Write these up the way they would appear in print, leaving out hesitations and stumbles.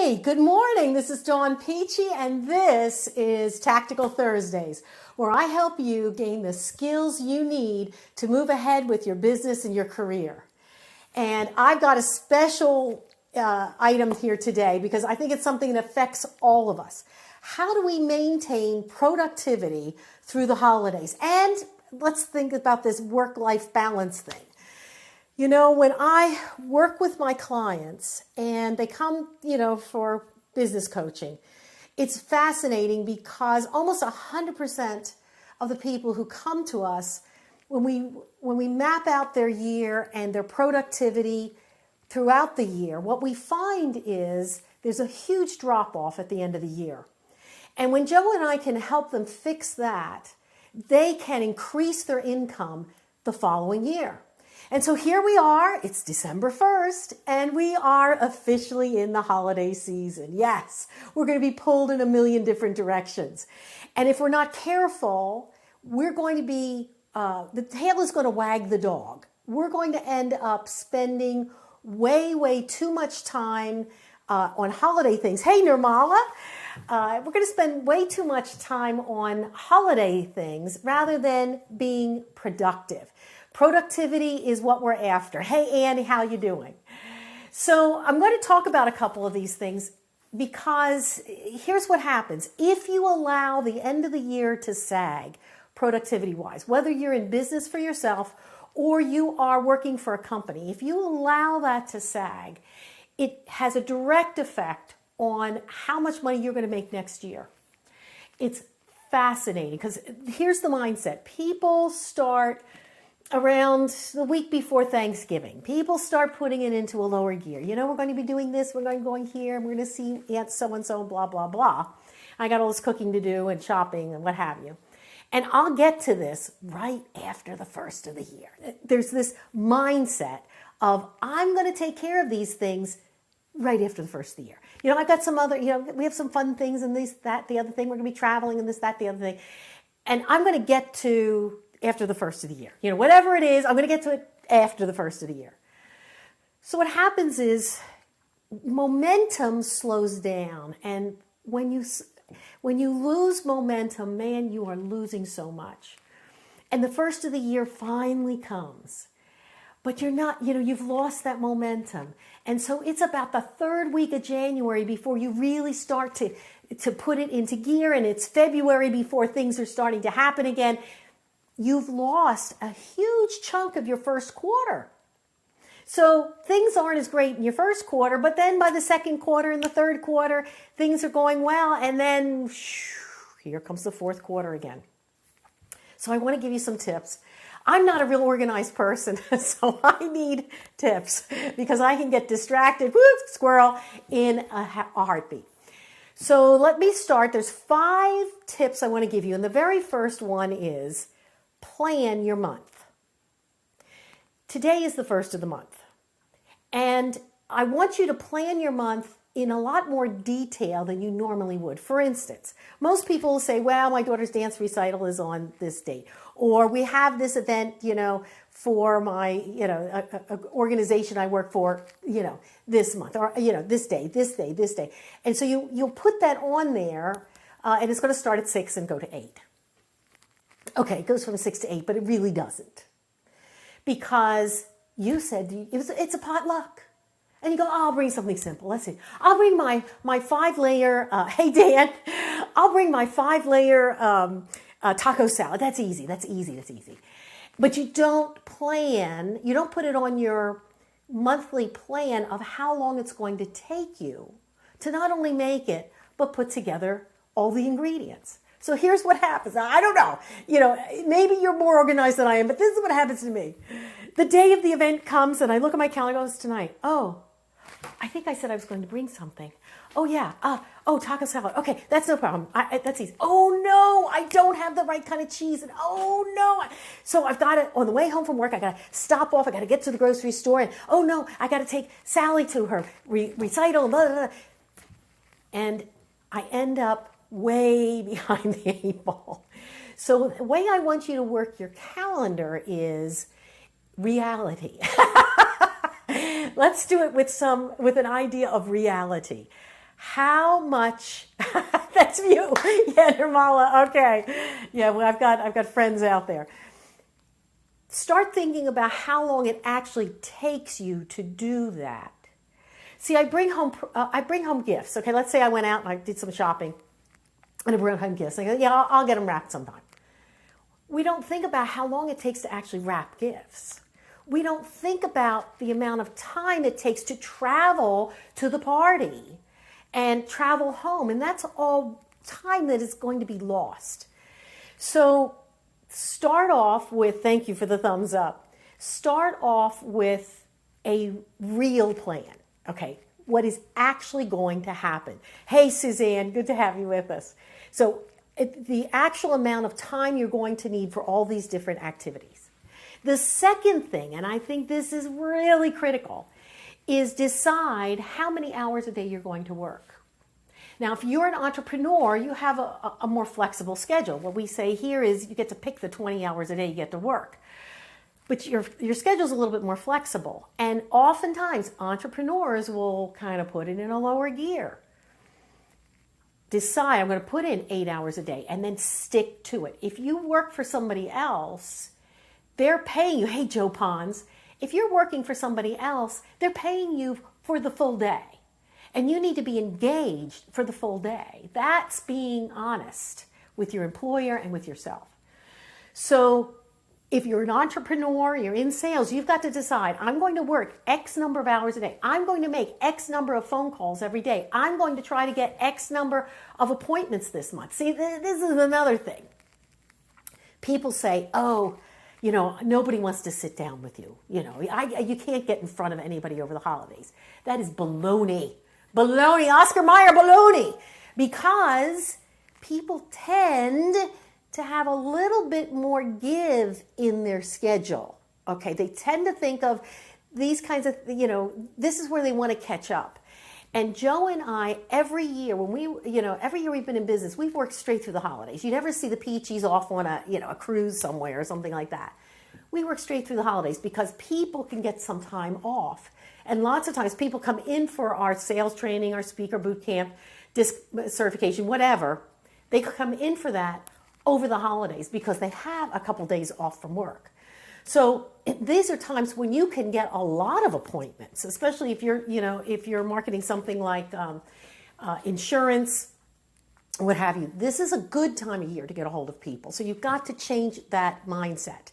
Hey, good morning. This is Dawn Peachy, and this is Tactical Thursdays, where I help you gain the skills you need to move ahead with your business and your career. And I've got a special item here today because I think it's something that affects all of us. How do we maintain productivity through the holidays? And let's think about this work-life balance thing. You know, when I work with my clients and they come, for business coaching, it's fascinating because almost 100% of the people who come to us, when we map out their year and their productivity throughout the year, what we find is there's a huge drop-off at the end of the year. And when Joe and I can help them fix that, they can increase their income the following year. And so here we are, it's December 1st, and we are officially in the holiday season. Yes, we're going to be pulled in a million different directions. And if we're not careful, we're going to be, the tail is going to wag the dog. We're going to end up spending way too much time on holiday things. Hey, Nirmala, we're going to spend way too much time on holiday things rather than being productive. Productivity is what we're after. Hey, Annie, how you doing? So I'm going to talk about a couple of these things because here's what happens. If you allow the end of the year to sag, productivity-wise, whether you're in business for yourself or you are working for a company, if you allow that to sag, it has a direct effect on how much money you're going to make next year. It's fascinating because here's the mindset. People start around the week before Thanksgiving. People start putting it into a lower gear. You know, we're going to be doing this, we're going here, and we're going to see Aunt so-and-so, blah, blah, blah. I got all this cooking to do and shopping and what have you. And I'll get to this right after the first of the year. There's this mindset of I'm going to take care of these things right after the first of the year. You know, I've got some other, we have some fun things and this, that, the other thing. We're going to be traveling and this, that, the other thing. And I'm going to get to after the first of the year. Whatever it is, I'm going to get to it after the first of the year. So what happens is momentum slows down. And when you lose momentum, man, you are losing so much. And the first of the year finally comes. But you're not, you've lost that momentum. And so it's about the third week of January before you really start to put it into gear. And it's February before things are starting to happen again. You've lost a huge chunk of your first quarter. So things aren't as great in your first quarter, but then by the second quarter and the third quarter, things are going well. And then here comes the fourth quarter again. So I want to give you some tips. I'm not a real organized person, so I need tips because I can get distracted, squirrel, in a heartbeat. So let me start. There's 5 tips I want to give you. And the very first one is plan your month. Today is the first of the month. And I want you to plan your month in a lot more detail than you normally would. For instance, most people will say, well, my daughter's dance recital is on this date. Or we have this event, for my, organization I work for, this month. Or, this day, this day, this day. And so you'll put that on there, and it's going to start at 6 and go to 8. Okay, it goes from 6 to 8, but it really doesn't. Because you said it's a potluck. And you go, I'll bring something simple. Let's see. I'll bring my 5-layer, hey, Dan, I'll bring my 5-layer taco salad. That's easy. But you don't plan, you don't put it on your monthly plan of how long it's going to take you to not only make it, but put together all the ingredients. So here's what happens. I don't know. Maybe you're more organized than I am, but this is what happens to me. The day of the event comes and I look at my calendar, it's tonight. Oh, I think I said I was going to bring something. Oh, yeah. Taco salad. Okay, that's no problem. That's easy. Oh, no, I don't have the right kind of cheese. And oh, no. So I've got to, on the way home from work, I got to stop off. I got to get to the grocery store. And oh, no, I got to take Sally to her recital. Blah, blah, blah. And I end up way behind the 8 ball. So the way I want you to work your calendar is reality. Let's do it with an idea of reality. how much, that's you, yeah, Nirmala, okay. Yeah, well, I've got friends out there. Start thinking about how long it actually takes you to do that. See, I bring home gifts. Okay, let's say I went out and I did some shopping, and I brought home gifts. I go, yeah, I'll get them wrapped sometime. We don't think about how long it takes to actually wrap gifts. We don't think about the amount of time it takes to travel to the party and travel home, and that's all time that is going to be lost. So start off with, thank you for the thumbs up, start off with a real plan. Okay, what is actually going to happen? Hey, Suzanne, good to have you with us. So the actual amount of time you're going to need for all these different activities. The second thing, and I think this is really critical, is decide how many hours a day you're going to work. Now, if you're an entrepreneur, you have a more flexible schedule. What we say here is you get to pick the 20 hours a day you get to work. But your schedule is a little bit more flexible. And oftentimes, entrepreneurs will kind of put it in a lower gear. Decide, I'm going to put in 8 hours a day and then stick to it. If you work for somebody else, they're paying you. Hey, Joe Pons, if you're working for somebody else, they're paying you for the full day. And you need to be engaged for the full day. That's being honest with your employer and with yourself. So if you're an entrepreneur, you're in sales, you've got to decide, I'm going to work X number of hours a day. I'm going to make X number of phone calls every day. I'm going to try to get X number of appointments this month. See, this is another thing. People say, oh, nobody wants to sit down with you. You can't get in front of anybody over the holidays. That is baloney. Baloney, Oscar Mayer baloney. Because people tend to have a little bit more give in their schedule. Okay, they tend to think of these kinds of, this is where they want to catch up. And Joe and I, every year we've been in business, we've worked straight through the holidays. You never see the Peachies off on a cruise somewhere or something like that. We work straight through the holidays because people can get some time off. And lots of times people come in for our sales training, our speaker boot camp, disc certification, whatever. They come in for that over the holidays because they have a couple days off from work. So these are times when you can get a lot of appointments, especially if you're marketing something like insurance, what have you. This is a good time of year to get a hold of people. So you've got to change that mindset.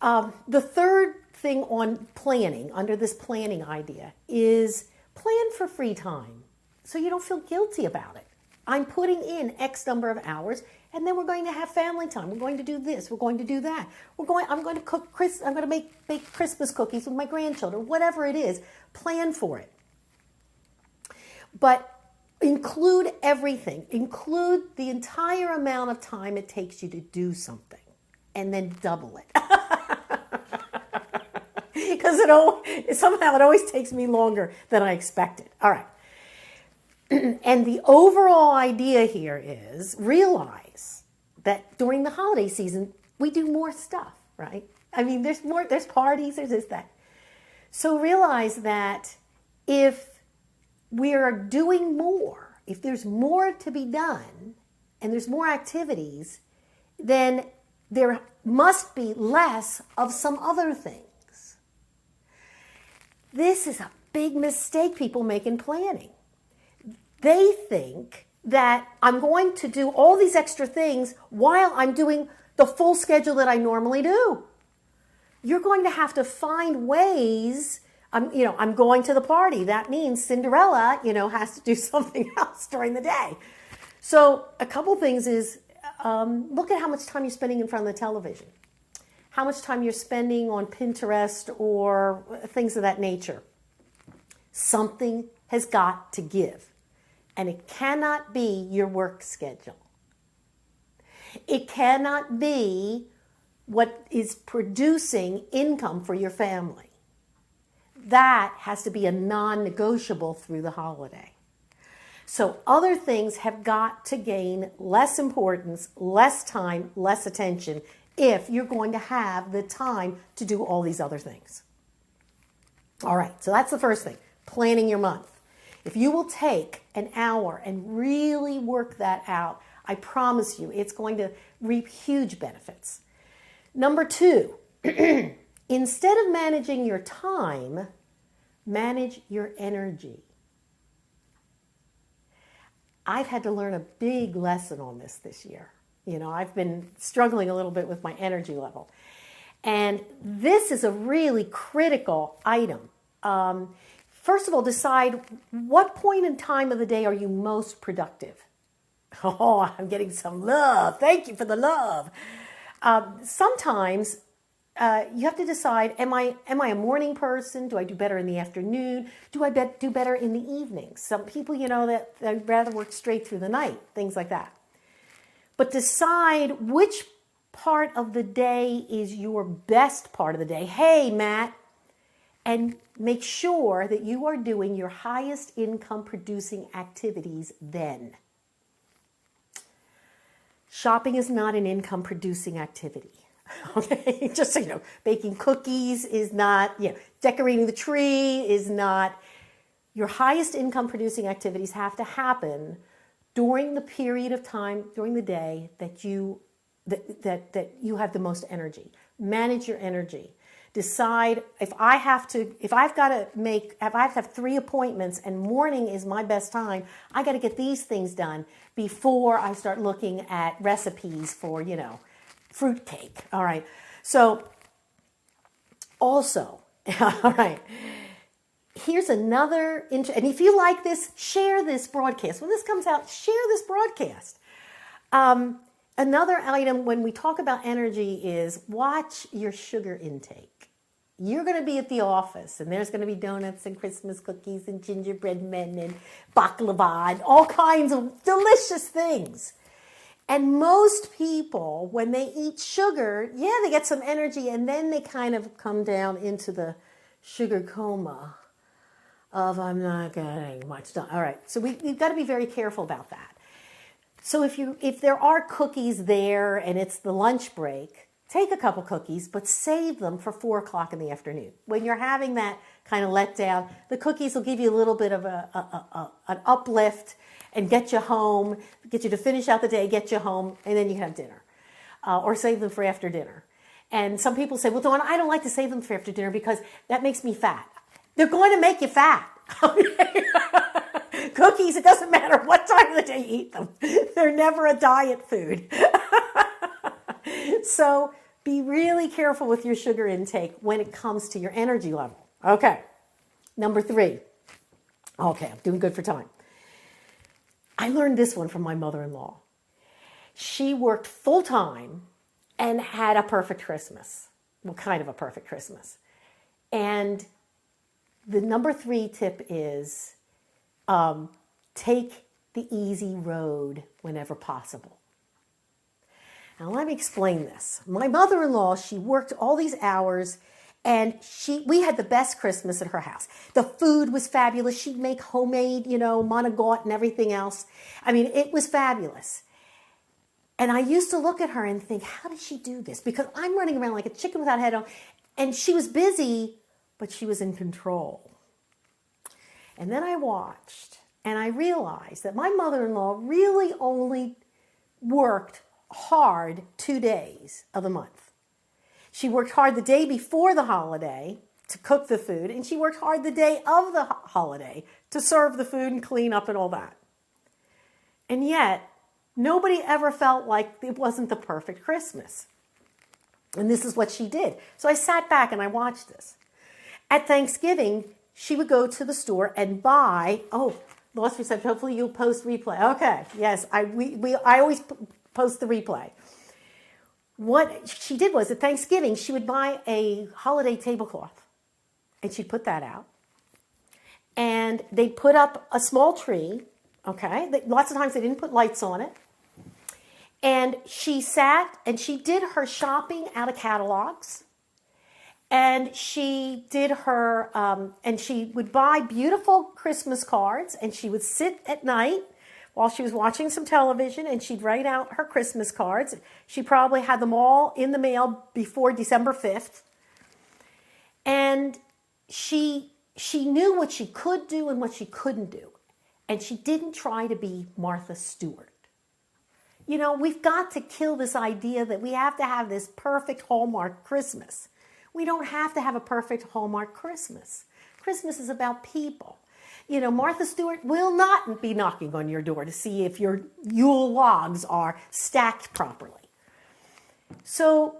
The third thing on planning, under this planning idea, is plan for free time so you don't feel guilty about it. I'm putting in X number of hours, and then we're going to have family time. We're going to do this. We're going to do that. I'm going to cook. I'm going to make Christmas cookies with my grandchildren. Whatever it is, plan for it. But include everything. Include the entire amount of time it takes you to do something, and then double it. Because somehow it always takes me longer than I expected. All right. And the overall idea here is realize that during the holiday season, we do more stuff, right? I mean, there's parties, there's this, that. So realize that if we are doing more, if there's more to be done and there's more activities, then there must be less of some other things. This is a big mistake people make in planning. They think that I'm going to do all these extra things while I'm doing the full schedule that I normally do. You're going to have to find ways. I'm going to the party. That means Cinderella, has to do something else during the day. So a couple things is look at how much time you're spending in front of the television, how much time you're spending on Pinterest or things of that nature. Something has got to give. And it cannot be your work schedule. It cannot be what is producing income for your family. That has to be a non-negotiable through the holiday. So other things have got to gain less importance, less time, less attention if you're going to have the time to do all these other things. All right, so that's the first thing, planning your month. If you will take an hour and really work that out, I promise you it's going to reap huge benefits. Number 2, instead of managing your time, manage your energy. I've had to learn a big lesson on this year. I've been struggling a little bit with my energy level. And this is a really critical item. First of all, decide what point in time of the day are you most productive. Oh, I'm getting some love. Thank you for the love. Sometimes you have to decide, am I a morning person? Do I do better in the afternoon? Do I do better in the evening? Some people, that they'd rather work straight through the night, things like that. But decide which part of the day is your best part of the day. Hey, Matt. And make sure that you are doing your highest income producing activities then. Shopping is not an income producing activity. Okay, just so you know, baking cookies is not, decorating the tree is not. Your highest income producing activities have to happen during the period of time during the day that you have the most energy. Manage your energy. Decide if I have to have 3 appointments and morning is my best time, I got to get these things done before I start looking at recipes for, fruitcake. All right. So also, all right, here's another, and if you like this, share this broadcast. When this comes out, share this broadcast. Another item when we talk about energy is watch your sugar intake. You're going to be at the office and there's going to be donuts and Christmas cookies and gingerbread men and baklava and all kinds of delicious things. And most people, when they eat sugar, they get some energy and then they kind of come down into the sugar coma of I'm not getting much done. All right, so we've got to be very careful about that. So if there are cookies there and it's the lunch break, take a couple cookies, but save them for 4 o'clock in the afternoon. When you're having that kind of letdown, the cookies will give you a little bit of an uplift and get you home, get you to finish out the day, get you home, and then you can have dinner. Or save them for after dinner. And some people say, well, Dawn, I don't like to save them for after dinner because that makes me fat. They're going to make you fat. Cookies, it doesn't matter what time of the day you eat them. They're never a diet food. So be really careful with your sugar intake when it comes to your energy level. Okay. Number 3. Okay, I'm doing good for time. I learned this one from my mother-in-law. She worked full-time and had a perfect Christmas. Well, kind of a perfect Christmas. And the number 3 tip is take the easy road whenever possible. Now, let me explain this. My mother-in-law, she worked all these hours, and we had the best Christmas at her house. The food was fabulous. She'd make homemade, monogot and everything else. I mean, it was fabulous. And I used to look at her and think, how did she do this? Because I'm running around like a chicken without a head on, and she was busy, but she was in control. And then I watched, and I realized that my mother-in-law really only worked hard 2 days of the month. She worked hard the day before the holiday to cook the food, and she worked hard the day of the holiday to serve the food and clean up and all that. And yet, nobody ever felt like it wasn't the perfect Christmas. And this is what she did. So I sat back and I watched this. At Thanksgiving, she would go to the store and buy, lost reception, hopefully you'll post replay. Okay, yes, I always post the replay. What she did was at Thanksgiving, she would buy a holiday tablecloth and she'd put that out. And they'd put up a small tree, okay? Lots of times they didn't put lights on it. And she sat and she did her shopping out of catalogs. And she did her, and she would buy beautiful Christmas cards and she would sit at night while she was watching some television and she'd write out her Christmas cards. She probably had them all in the mail before December 5th. And she knew what she could do and what she couldn't do. and she didn't try to be Martha Stewart. You know, we've got to kill this idea that we have to have this perfect Hallmark Christmas. We don't have to have a perfect Hallmark Christmas. Christmas is about people. You know, Martha Stewart will not be knocking on your door to see if your Yule logs are stacked properly. So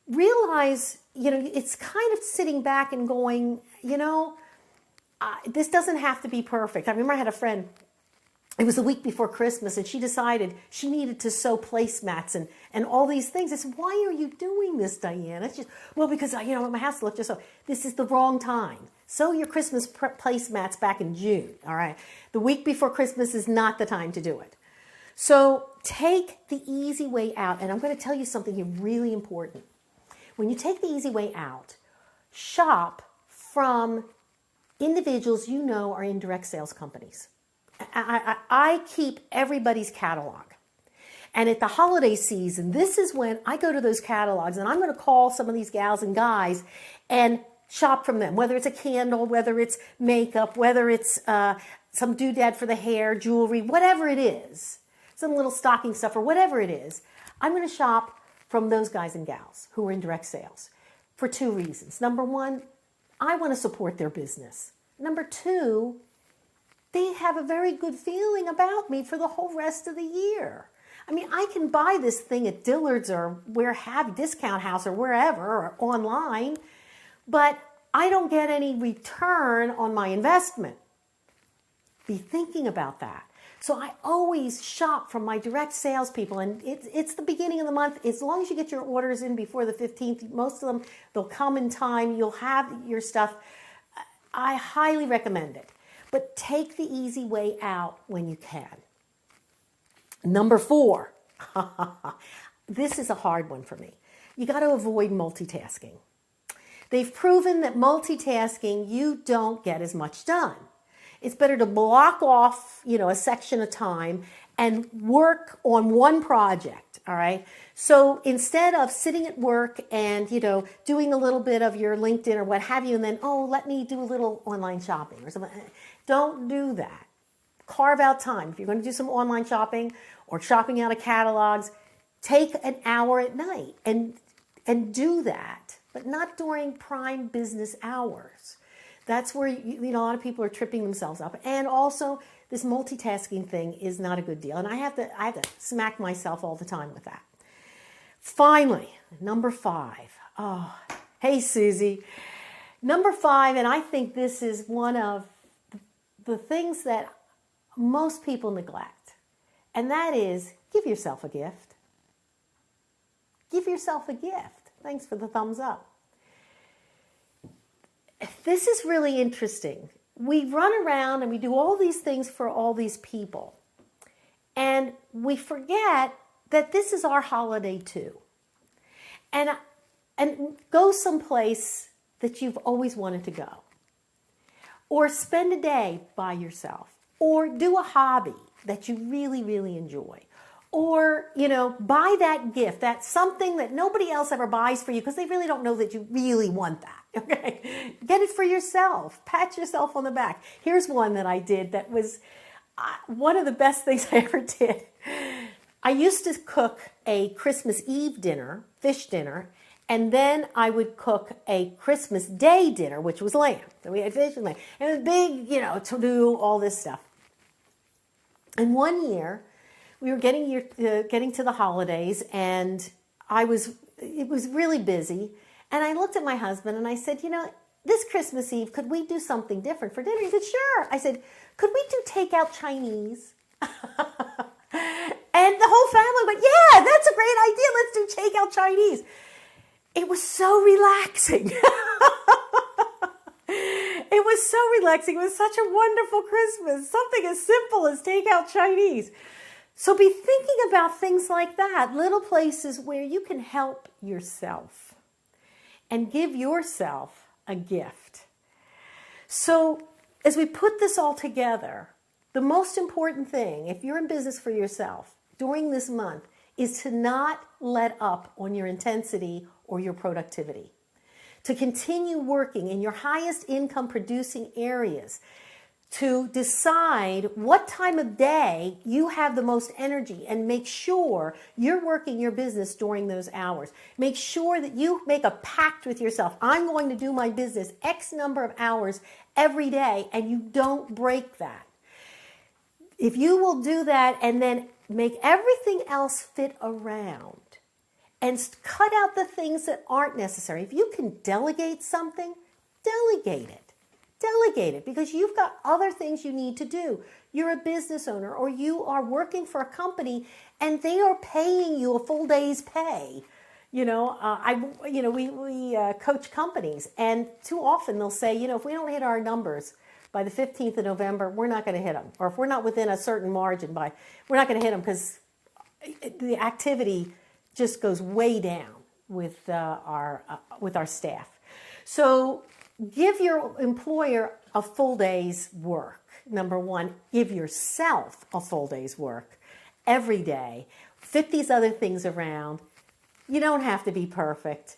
realize, you know, it's kind of sitting back and going, you know, this doesn't have to be perfect. I remember I had a friend, it was the week before Christmas, and she decided she needed to sew placemats and all these things. I said, why are you doing this, Diane? It's just, well, because, you know, my house looked just so. This is the wrong time. Sew your Christmas placemats back in June, all right? The week before Christmas is not the time to do it. So take the easy way out, and I'm going to tell you something really important. When you take the easy way out, shop from individuals you know are in direct sales companies. I keep everybody's catalog. And at the holiday season, this is when I go to those catalogs, and I'm going to call some of these gals and guys and shop from them, whether it's a candle, whether it's makeup, whether it's some doodad for the hair, jewelry, whatever it is, some little stocking stuff or whatever it is. I'm going to shop from those guys and gals who are in direct sales for two reasons. Number one, I want to support their business. Number two, they have a very good feeling about me for the whole rest of the year. I mean, I can buy this thing at Dillard's or Discount House or wherever or online, but I don't get any return on my investment. Be thinking about that. So I always shop from my direct salespeople, and it's the beginning of the month. As long as you get your orders in before the 15th, most of them, they'll come in time. You'll have your stuff. I highly recommend it. But take the easy way out when you can. Number 4. This is a hard one for me. You got to avoid multitasking. They've proven that multitasking, you don't get as much done. It's better to block off, you know, a section of time and work on one project, all right? So instead of sitting at work and, you know, doing a little bit of your LinkedIn or what have you, and then, oh, let me do a little online shopping or something. Don't do that. Carve out time. If you're going to do some online shopping or shopping out of catalogs, take an hour at night and do that, but not during prime business hours. That's where, you know, a lot of people are tripping themselves up. And also, this multitasking thing is not a good deal. And I have to smack myself all the time with that. Finally, number 5. Oh, hey, Susie. Number 5, and I think this is one of the things that most people neglect, and that is give yourself a gift. Give yourself a gift. Thanks for the thumbs up. This is really interesting. We run around and we do all these things for all these people, and we forget that this is our holiday too. And go someplace that you've always wanted to go. Or spend a day by yourself. Or do a hobby that you really, really enjoy. Or, you know, buy that gift. That's something that nobody else ever buys for you because they really don't know that you really want that. Okay? Get it for yourself. Pat yourself on the back. Here's one that I did that was one of the best things I ever did. I used to cook a Christmas Eve dinner, fish dinner, and then I would cook a Christmas Day dinner, which was lamb. So we had fish and lamb. And it was big, you know, to do all this stuff. And one year, we were getting to the holidays, and it was really busy. And I looked at my husband and I said, you know, this Christmas Eve, could we do something different for dinner? He said, sure. I said, could we do takeout Chinese? And the whole family went, yeah, that's a great idea. Let's do takeout Chinese. It was so relaxing. It was so relaxing. It was such a wonderful Christmas. Something as simple as takeout Chinese. So be thinking about things like that, little places where you can help yourself and give yourself a gift. So as we put this all together, the most important thing, if you're in business for yourself during this month, is to not let up on your intensity or your productivity. To continue working in your highest income producing areas. to decide what time of day you have the most energy and make sure you're working your business during those hours. Make sure that you make a pact with yourself. I'm going to do my business X number of hours every day, and you don't break that. If you will do that and then make everything else fit around and cut out the things that aren't necessary. If you can delegate something, delegate it. Delegate it, because you've got other things you need to do. You're a business owner, or you are working for a company and they are paying you a full day's pay. We coach companies, and too often they'll say, if we don't hit our numbers by the 15th of November, we're not going to hit them. Or if we're not within a certain margin we're not going to hit them because the activity just goes way down with our staff. So give your employer a full day's work. Number one, give yourself a full day's work every day. Fit these other things around. You don't have to be perfect.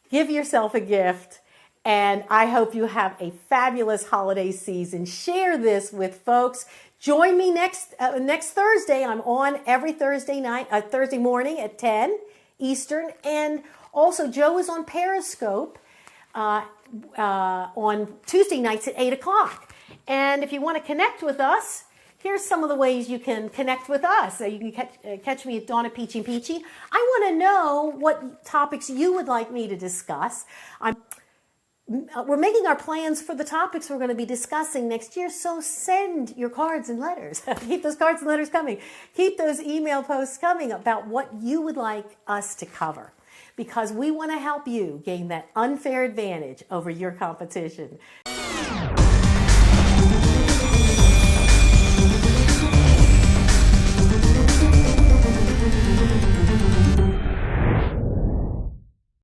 Give yourself a gift. And I hope you have a fabulous holiday season. Share this with folks. Join me next Thursday. I'm on every Thursday morning at 10 Eastern. And also Joe is on Periscope on Tuesday nights at 8 o'clock. And if you want to connect with us, here's some of the ways you can connect with us. You can catch me at Donna Peachy and Peachy. I want to know what topics you would like me to discuss. We're making our plans for the topics we're going to be discussing next year, so send your cards and letters. Keep those cards and letters coming. Keep those email posts coming about what you would like us to cover, because we want to help you gain that unfair advantage over your competition.